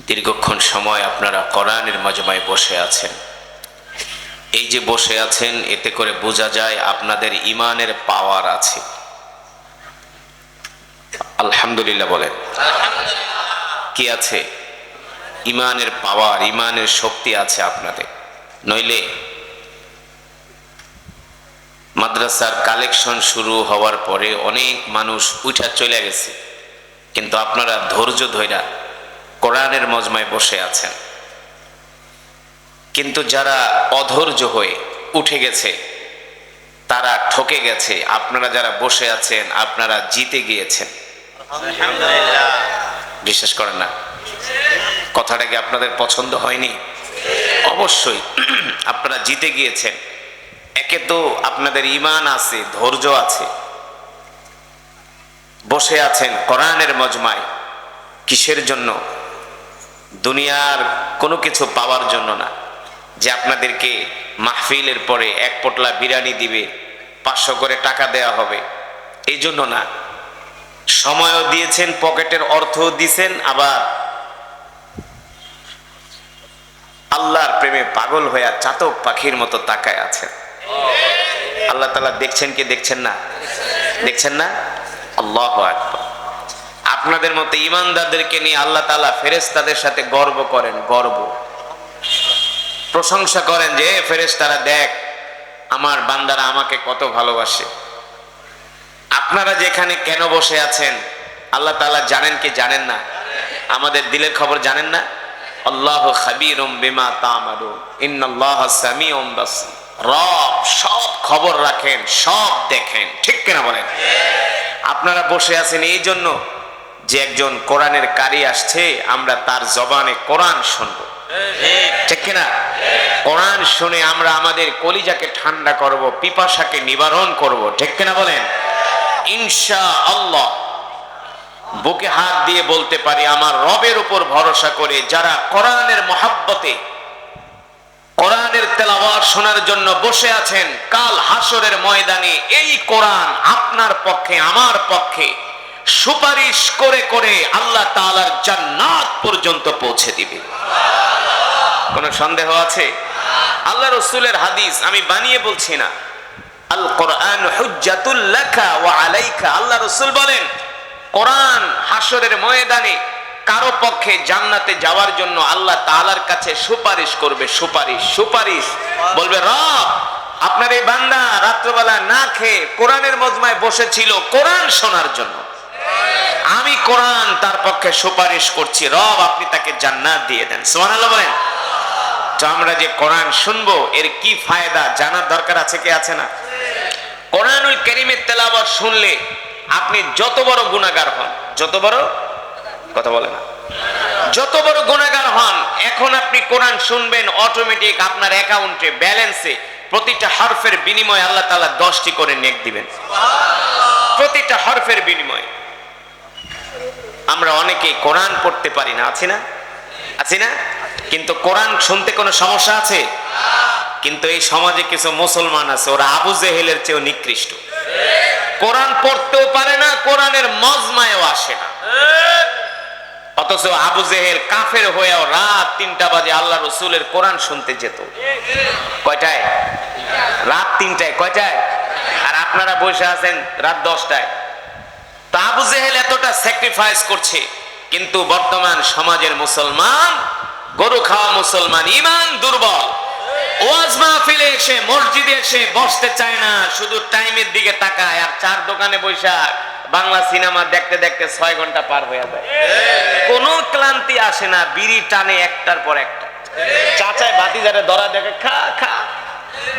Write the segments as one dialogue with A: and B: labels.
A: দীর্ঘক্ষণ সময় আপনারা কোরআনের মজমায় বসে আছেন। এই যে বসে আছেন, এতে করে বোঝা যায় আপনাদের ঈমানের পাওয়ার আছে। আলহামদুলিল্লাহ বলেন। কি আছে? ঈমানের পাওয়ার, ঈমানের শক্তি আছে আপনাদের। নইলে মাদ্রাসার কালেকশন শুরু হওয়ার পরে অনেক মানুষ উঠা চলে গেছে, কিন্তু আপনারা ধৈর্য ধইরা কোরআনের মজমায় বসে আছেন। কিন্তু যারা অধৈর্য হয়ে উঠে গেছে তারা ঠকে গেছে। আপনারা যারা বসে আছেন আপনারা জিতে গিয়েছেন। বিশ্বাস করেন না? কথাটা কি আপনাদের পছন্দ হয়নি? অবশ্যই আপনারা জিতে গিয়েছেন। একে তো আপনাদের ঈমান আছে, ধৈর্য আছে, বসে আছেন কোরআনের মজমায়। কিসের জন্য? দুনিয়ার কোনো কিছু পাওয়ার জন্য না, যে আপনাদেরকে মাহফিলের পরে এক পোটলা বিরিয়ানি দিবে, 500 করে টাকা দেয়া হবে, এই জন্য না। সময়ও দিয়েছেন, পকেটের অর্থও দিয়েছেন, আবার আল্লাহর প্রেমে পাগল হয়ে চাতক পাখির মতো তাকায় আছেন। আল্লাহ তাআলা দেখছেন কি দেখছেন না? দেখছেন না? আল্লাহু আকবার। আপনাদের মতো ঈমানদারদেরকে নিয়ে আল্লাহ তাআলা ফেরেশতাদের সাথে গর্ব করেন, গর্ব, প্রশংসা করেন যে ফেরেশতারা দেখ আমার বান্দারা আমাকে কত ভালোবাসে। আপনারা যেখানে কেন বসে আছেন আল্লাহ তাআলা জানেন কি জানেন না? আমাদের দিলের খবর জানেন না? আল্লাহু খাবীরুম বিমা তা'মালুন ইন্নাল্লাহা সামিউম বাসীর। রব সব খবর রাখেন, সব দেখেন, ঠিক কিনা বলেন? আপনারা বসে আছেন এই জন্য যে একজন কোরআনের কারি আসছে, আমরা তার জবানে কোরআন শুনবো, ঠিক কিনা? কোরআন শুনে আমরা আমাদের কলিজাকে ঠান্ডা করব, পিপাসাকে নিবারণ করব, ঠিক কিনা বলেন? ইনশাআল্লাহ বুকে হাত দিয়ে বলতে পারি আমার রবের উপর ভরসা করে যারা কোরআনের মহাব্বতে কোরআনের তেলাওয়াত শোনার জন্য বসে আছেন, কাল হাসরের ময়দানে এই কোরআন আপনার পক্ষে আমার পক্ষে সুপারিশ করে করে আল্লাহ তাআলার জান্নাত পর্যন্ত পৌঁছে দিবে। কোন সন্দেহ আছে? আল্লাহ রাসূলের হাদিস, আমি বানিয়ে বলছি না। আল কোরআন হুজ্জাতুল লাকা ওয়া আলাইকা। আল্লাহ রাসূল বলেন কোরআন হাসরের ময়দানে কারো পক্ষে জান্নাতে যাওয়ার জন্য আল্লাহ তাআলার কাছে সুপারিশ করবে। সুপারিশ, সুপারিশ বলবে, রব আপনার এই বান্দা রাত্রবেলা না খেয়ে কোরআনের মজমায় বসেছিল কোরআন শোনার জন্য, আমি কোরআন তার পক্ষে সুপারিশ করছি, রব আপনি তাকে জান্নাত দিয়ে দেন। সুবহানাল্লাহ বলেন। তো আমরা যে কোরআন শুনবো এর কি ফায়দা জানার দরকার আছে কি আছে না? কোরআনুল কারীমের তেলাওয়াত শুনলে আপনি যত বড় গুনাহগার হন, যত বড়, কথা বলে না, যত বড় গুনাহগার হন, এখন আপনি কোরআন শুনবেন, অটোমেটিক আপনার অ্যাকাউন্টে ব্যালেন্সে প্রতিটা হরফের বিনিময়ে আল্লাহ তাআলা 10টি করে নেক দিবেন। প্রতিটা হরফের বিনিময়ে। আমরা অনেকেই কোরআন পড়তে পারি না, আছি না? আছি না? কিন্তু কোরআন শুনতে কোনো সমস্যা আছে? কিন্তু এই সমাজে কিছু মুসলমান আছে, ওরা আবু জেহেলের চেয়েও নিকৃষ্ট। কোরআন পড়তেও পারে না, কোরআনের মজমায়ও আসে না, অথচ আবু জেহেল কাফের হয়েও রাত 3টা বাজে আল্লাহ রাসূলের কোরআন শুনতে যেত। কয়টায়? রাত 3টায়। কয়টায়? আর আপনারা বসে আছেন রাত 10টায়। তো আবু জেহেল এতটা স্যাক্রিফাইস করছে, কিন্তু বর্তমান সমাজের মুসলমান, গরু খাওয়া মুসলমান, ঈমান দুর্বল, ওয়াজ মাহফিলে এসে মসজিদে এসে বসতে চায় না, শুধু টাইমের দিকে তাকায় আর 4 দোকানে বৈশা বাংলা সিনেমা দেখতে দেখতে 6 ঘন্টা পার হয়ে যায়। কোনো ক্লান্তি আসে না, বিড়ি টানে একটার পর একটা। চাচায় ভাতিজারে ধরা দেখে, খা খা,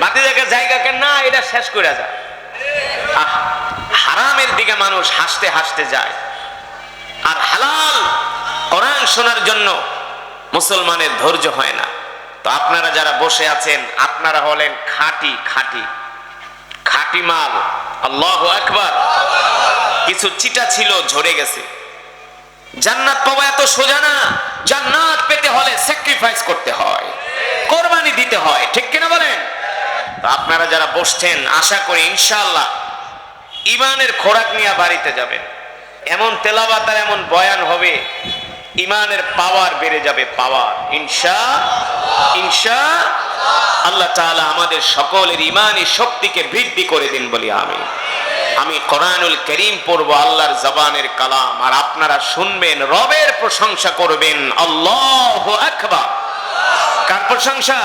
A: ভাতিজাকে জায়গা কেন না, এটা শেষ করে যায়। হারামের দিকে মানুষ হাসতে হাসতে যায়, আর হালাল কোরআন শোনার জন্য মুসলমানের ধৈর্য হয় না। তো আপনারা যারা বসে আছেন আপনারা হলেন খাঁটি খাঁটি খাঁটি মাল। আল্লাহু আকবার। কিছু চিটা ছিল, ঝরে গেছে। জান্নাত পাওয়া এত সোজা না। জান্নাত পেতে হলে স্যাক্রিফাইস করতে হয়, কোরবানি দিতে হয়, ঠিক কিনা বলেন? তো আপনারা যারা বসছেন আশা করি ইনশাআল্লাহ ঈমানের খোরাক নিয়ে বাড়িতে যাবেন। এমন তেলাওয়াত আর এমন বয়ান হবে ইমানের পাওয়ার বেড়ে যাবে, পাওয়ার ইনশা আল্লাহ তাআলা আমাদের সকলের ইমানি শক্তিকে বৃদ্ধি করে দিন বলি আমিন। আমি কোরআনুল কারীম পড়ব, আল্লাহর জবানের কালাম, আর আপনারা শুনবেন, রবের প্রশংসা করবেন। আল্লাহু আকবার। কার প্রশংসা?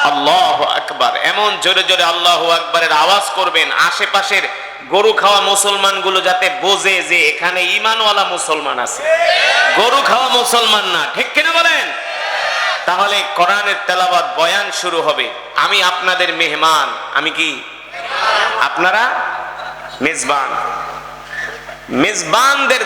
A: আল্লাহু আকবার। এমন জোরে জোরে আল্লাহু আকবারের আওয়াজ করবেন, আশেপাশের গরু খাওয়া মুসলমানগুলো যাতে বোঝে যে এখানে ঈমানওয়ালা মুসলমান আছে, গরু খাওয়া মুসলমান না। ঠিক কিনা বলেন? তাহলে কোরআনের তেলাওয়াত, বয়ান শুরু হবে। আমি আপনাদের মেহমান। আমি কি? আপনারা মেজবান। মেজবানদের